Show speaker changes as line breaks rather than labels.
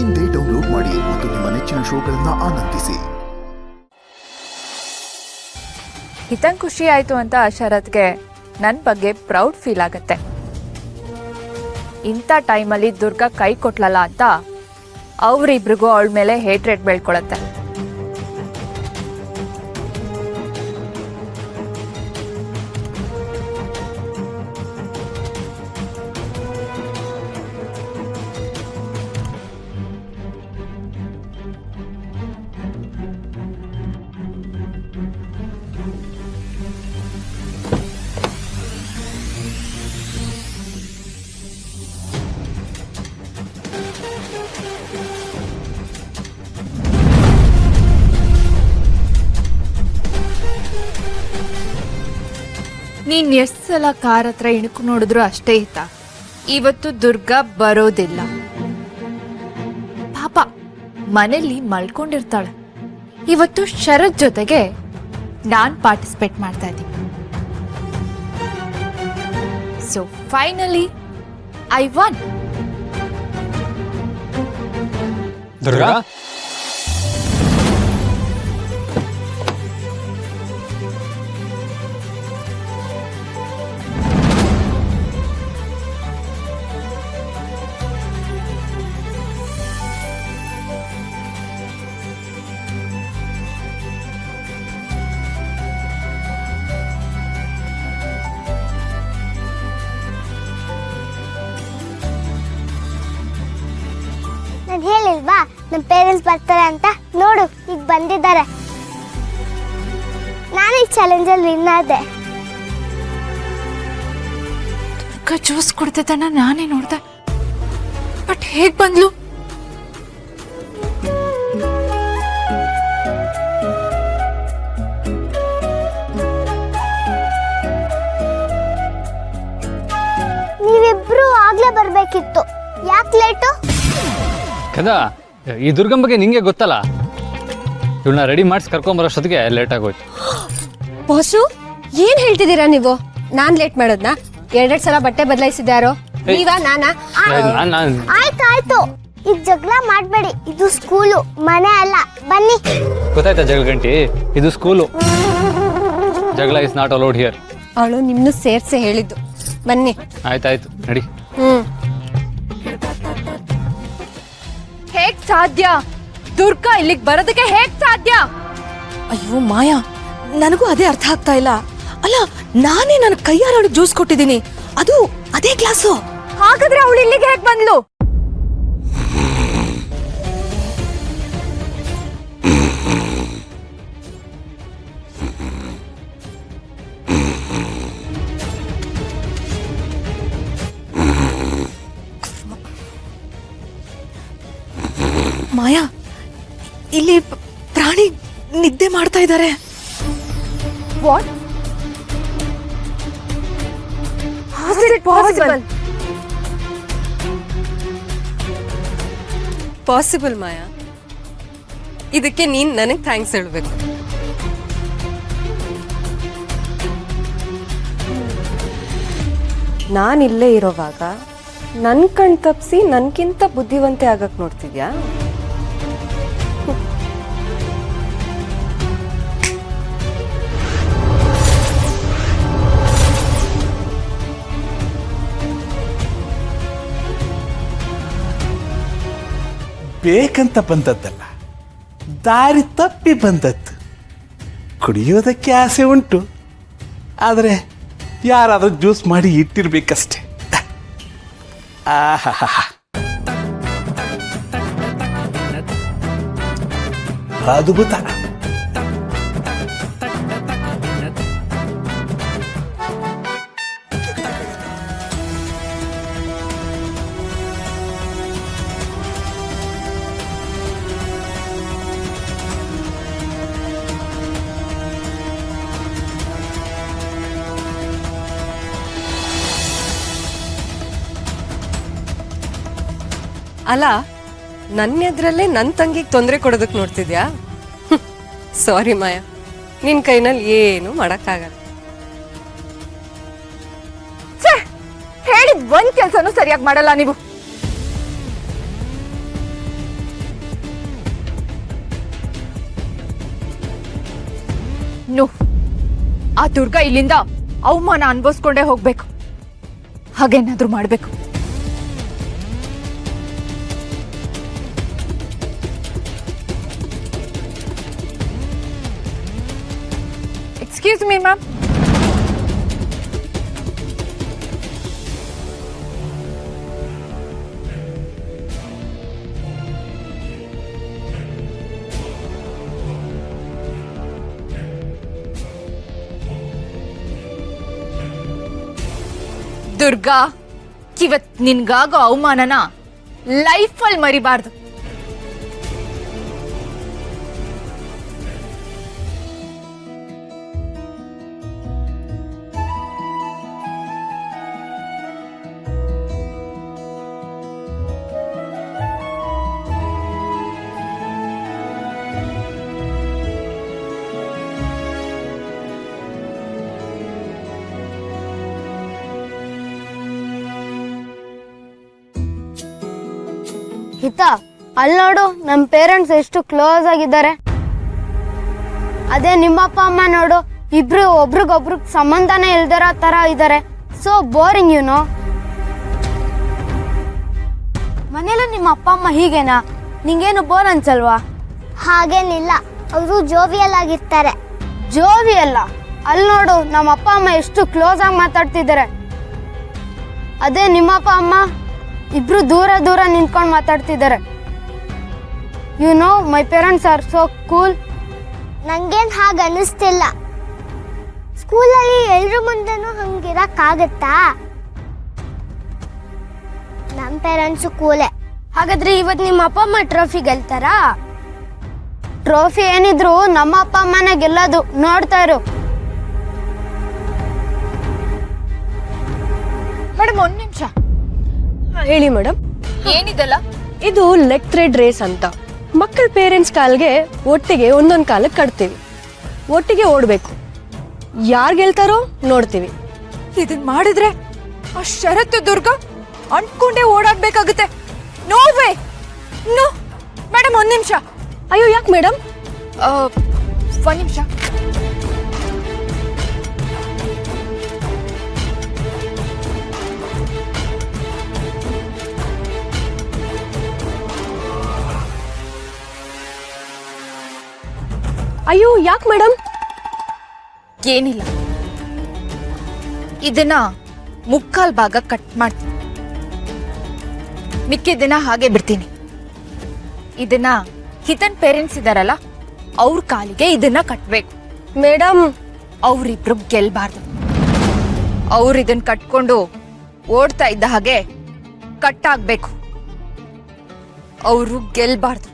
ಇಂದೇ ಡೌನ್ಲೋಡ್ ಮಾಡಿ ಮತ್ತು ನಿಮ್ಮ ನೆಚ್ಚಿನ ಶೋಗಳನ್ನು ಆನಂದಿಸಿ.
ಹಿತಂಗ್ ಖುಷಿ ಆಯ್ತು ಅಂತ ಶರತ್ಗೆ ನನ್ನ ಬಗ್ಗೆ ಪ್ರೌಡ್ ಫೀಲ್ ಆಗತ್ತೆ. ಇಂಥ ಟೈಮಲ್ಲಿ ದುರ್ಗಾ ಕೈ ಕೊಟ್ಲಲ್ಲ ಅಂತ ಅವರಿಬ್ರಿಗೂ ಅವಳ ಮೇಲೆ ಹೇಟ್ರೇಟ್ ಬೆಳ್ಕೊಳತ್ತೆ. ನೀನ್ ಎಷ್ಟು ಸಲ ಕಾರ್ ಹತ್ರ ಇಣುಕು ನೋಡಿದ್ರು ಅಷ್ಟೇ ಇತ್ತ. ಇವತ್ತು ದುರ್ಗಾ ಬರೋದಿಲ್ಲ. ಪಾಪ ಮನೇಲಿ ಮಲ್ಕೊಂಡಿರ್ತಾಳೆ. ಇವತ್ತು ಶರತ್ ಜೊತೆಗೆ ನಾನ್ ಪಾರ್ಟಿಸಿಪೇಟ್ ಮಾಡ್ತಾ ಇದ್ದೀನಿ. So finally I von.
Durga,
ನಾನು ಹೇಳಿಲ್ವಾ ನಮ್ಮ ಪೇರೆಂಟ್ಸ್ ಬರ್ತಾರೆ ಅಂತ? ನೋಡು ಈಗ ಬಂದಿದ್ದಾರೆ. ನಾನು ಈ ಚಾಲೆಂಜಲ್ಲಿ ವಿನ್ ಆದೆ.
ದುರ್ಗಾ ಜ್ಯೂಸ್ ಕೊಡ್ತಿದ್ದನ್ನ ನಾನೇ ನೋಡ್ದೆ, ಬಟ್ ಹೇಗ್ ಬಂದ್ಲು?
ನೀವಿಬ್ರು ಆಗ್ಲೇ ಬರ್ಬೇಕಿತ್ತು. ಯಾಕೆ ಲೇಟು?
ಕದಾ, ಈ ದುರ್ಗಂ ಬಗ್ಗೆ ನಿಂಗೆ ಗೊತ್ತಲ್ಲ. ಇವಳನ್ನ ರೆಡಿ ಮಾಡಿಸಿ ಕರ್ಕೊಂಬರೋಷ್ಟೊತ್ತಿಗೆ ಲೇಟ್ ಆಗೋಯ್ತು.
ಬಾಸು, ಏನ್ ಹೇಳ್ತಿದ್ದೀರಾ ನೀವು? ನಾನ್ ಲೇಟ್ ಮಾಡೋದ್ನಾ? ಎರಡೆರಡು ಸಲ ಬಟ್ಟೆ ಬದಲಾಯಿಸಿದ್ಯಾರೋ? ನೀವಾ ನಾನಾ?
ಆಯ್ತು, ಈಗ ಜಗಳ ಮಾಡ್ಬೇಡಿ. ಇದು ಸ್ಕೂಲು, ಮನೆ ಅಲ್ಲ. ಬನ್ನಿ.
ಗೊತ್ತಾಯ್ತಾ ಜಗಳ ಗಂಟಿ? ಇದು ಸ್ಕೂಲು. ಜಗಳ ಇಸ್ ನಾಟ್ ಅಲೌಡ್ ಹಿಯರ್.
ಅವಳು ನಿಮ್ನು ಸೇರ್ಸೆ ಹೇಳಿದ್ದು. ಬನ್ನಿ.
ಆಯ್ತಾಯ್ತು, ನಡಿ.
ಹೇಗ್ ಸಾಧ್ಯ? ದುರ್ಗಾ ಇಲ್ಲಿಗೆ ಬರೋದಕ್ಕೆ ಹೇಗ್ ಸಾಧ್ಯ?
ಅಯ್ಯೋ ಮಾಯಾ, ನನಗೂ ಅದೇ ಅರ್ಥ ಆಗ್ತಾ ಇಲ್ಲ. ಅಲ್ಲ, ನಾನೇ ನನ್ನ ಕೈಯಾರ ಜ್ಯೂಸ್ ಕೊಟ್ಟಿದ್ದೀನಿ, ಅದು ಅದೇ ಗ್ಲಾಸು.
ಹಾಗಾದ್ರೆ ಅವಳು ಇಲ್ಲಿಗೆ ಹೇಗ್ ಬಂದ್ಲು?
ಮಾಯಾ, ಇಲ್ಲಿ ಪ್ರಾಣಿ ನಿದ್ದೆ ಮಾಡ್ತಾ ಇದ್ದಾರೆ.
What? How is it possible?
Possible Maya. ಇದಕ್ಕೆ ನೀನ್ ನನಗ್ ಥ್ಯಾಂಕ್ಸ್ ಹೇಳ್ಬೇಕು. ನಾನಿಲ್ಲೇ ಇರೋವಾಗ ನನ್ ಕಣ್ ತಪ್ಸಿ ನನ್ಕಿಂತ ಬುದ್ಧಿವಂತೆ ಆಗಕ್ ನೋಡ್ತಿದ್ಯಾ?
ಬೇಕಂತ ಬಂದದ್ದಲ್ಲ, ದಾರಿ ತಪ್ಪಿ ಬಂದದ್ದು. ಕುಡಿಯೋದಕ್ಕೆ ಆಸೆ ಉಂಟು, ಆದರೆ ಯಾರಾದರೂ ಜ್ಯೂಸ್ ಮಾಡಿ ಇಟ್ಟಿರ್ಬೇಕಷ್ಟೆ. ಆಹಾ, ಅದ್ಭುತ.
ಅಲ್ಲ, ನನ್ನ ಎದುರಲ್ಲೇ ನನ್ನ ತಂಗಿಗೆ ತೊಂದರೆ ಕೊಡೋದಕ್ಕೆ ನೋಡ್ತಿದ್ಯಾ? ಸಾರಿ ಮಾಯಾ, ನಿನ್ ಕೈನಲ್ಲಿ ಏನು ಮಾಡಕ್ಕಾಗಲ್ಲ.
ಹೇಳಿದ್ ಒಂದ್ ಕೆಲ್ಸನೂ ಸರಿಯಾಗಿ ಮಾಡಲ್ಲ ನೀವು. ನೋ, ಆ ದುರ್ಗಾ ಇಲ್ಲಿಂದ ಅವಮಾನ ಅನ್ಭವಿಸ್ಕೊಂಡೇ ಹೋಗ್ಬೇಕು. ಹಾಗೇನಾದ್ರೂ ಮಾಡ್ಬೇಕು. Excuse me ma'am. ದುರ್ಗಾ, ಇವತ್ ನಿನ್ಗಾಗೋ ಅವಮಾನನ ಲೈಫಲ್ಲಿ ಮರಿಬಾರ್ದು.
ಹಿತ, ಅಲ್ಲಿ ನೋಡು, ನಮ್ಮ ಪೇರೆಂಟ್ಸ್ ಎಷ್ಟು ಕ್ಲೋಸ್ ಆಗಿದ್ದಾರೆ. ಅದೇ ನಿಮ್ಮಪ್ಪ ಅಮ್ಮ ನೋಡು, ಇಬ್ರು ಒಬ್ರಿಗೊಬ್ರಿಗೆ ಸಂಬಂಧನೇ ಇಲ್ದಿರೋ ತರ ಇದ್ದಾರೆ. So boring YONO. ಮನೇಲಿ ನಿಮ್ಮ ಅಪ್ಪ ಅಮ್ಮ ಹೀಗೇನಾ? ನಿಂಗೇನು ಬೋರ್ ಅನ್ಸಲ್ವಾ? ಹಾಗೇನಿಲ್ಲ, ಅವರು ಜೋವಿಯಲ್ ಆಗಿರ್ತಾರೆ. ಜೋವಿಯಲ್ಲ? ಅಲ್ಲಿ ನೋಡು, ನಮ್ಮ ಅಪ್ಪ ಅಮ್ಮ ಎಷ್ಟು ಕ್ಲೋಸ್ ಆಗಿ ಮಾತಾಡ್ತಿದ್ದಾರೆ. ಅದೇ ನಿಮ್ಮಪ್ಪ ಅಮ್ಮ ಇಬ್ರು ದೂರ ದೂರ ನಿಂತ್ಕೊಂಡು ಮಾತಾಡ್ತಿದ್ದಾರೆ. You know, my parents are so cool. ನಂಗೇನು ಹಾಗೆ ಅನಿಸ್ತಿಲ್ಲ. ಸ್ಕೂಲಲ್ಲಿ ಎಲ್ರ ಮುಂದೆನೂ ಹಂಗಿರಕ್ಕಾಗತ್ತಾ? ನಮ್ಮ ಪೇರೆಂಟ್ಸು ಕೂಲೆ. ಹಾಗಾದ್ರೆ ಇವತ್ತು ನಿಮ್ಮ ಅಪ್ಪ ಅಮ್ಮ ಟ್ರೋಫಿ ಗೆಲ್ತಾರಾ? ಟ್ರೋಫಿ ಏನಿದ್ರು ನಮ್ಮ ಅಪ್ಪ ಅಮ್ಮನೇ ಗೆಲ್ಲೋದು. ನೋಡ್ತಾ ಇರು.
ಮೇಡಮ್, ಒಂದ್ ನಿಮಿಷ.
ಹೇಳಿ ಮೇಡಮ್.
ಏನಿದೆಲ್ಲ?
ಇದು ಲೆಗ್ ಥ್ರೆಡ್ ರೇಸ್ ಅಂತ. ಮಕ್ಕಳ ಪೇರೆಂಟ್ಸ್ ಕಾಲ್ಗೆ ಒಟ್ಟಿಗೆ ಒಂದೊಂದು ಕಾಲಕ್ಕೆ ಕಟ್ತೀವಿ. ಒಟ್ಟಿಗೆ ಓಡಬೇಕು. ಯಾರು ಗೆಲ್ತಾರೋ ನೋಡ್ತೀವಿ.
ಇದನ್ ಮಾಡಿದ್ರೆ ಆ ಷರತ್ತು ದುರ್ಗಾ ಅಂಟ್ಕೊಂಡೇ ಓಡಾಡ್ಬೇಕಾಗುತ್ತೆ. No way. ನೋ ಮೇಡಮ್, ಒಂದ್ ನಿಮಿಷ.
ಅಯ್ಯೋ, ಯಾಕೆ ಮೇಡಮ್?
ಒಂದ್ ನಿಮಿಷ.
ಅಯ್ಯೋ, ಯಾಕೆ ಮೇಡಮ್?
ಏನಿಲ್ಲ, ಇದನ್ನ ಮುಕ್ಕಾಲ್ ಭಾಗ ಕಟ್ ಮಾಡ್ತೀನಿ. ಮಿಕ್ಕಿದ್ದನ್ನ ಹಾಗೆ ಬಿಡ್ತೀನಿ. ಇದನ್ನ ಹಿತನ್ ಪೇರೆಂಟ್ಸ್ ಇದಾರಲ್ಲ, ಅವ್ರ ಕಾಲಿಗೆ ಇದನ್ನ ಕಟ್ಬೇಕು.
ಮೇಡಮ್,
ಅವ್ರಿಬ್ರು ಗೆಲ್ಬಾರ್ದು. ಅವ್ರು ಇದನ್ನ ಕಟ್ಕೊಂಡು ಓಡ್ತಾ ಇದ್ದ ಹಾಗೆ ಕಟ್ ಆಗ್ಬೇಕು. ಅವರು ಗೆಲ್ಬಾರ್ದು.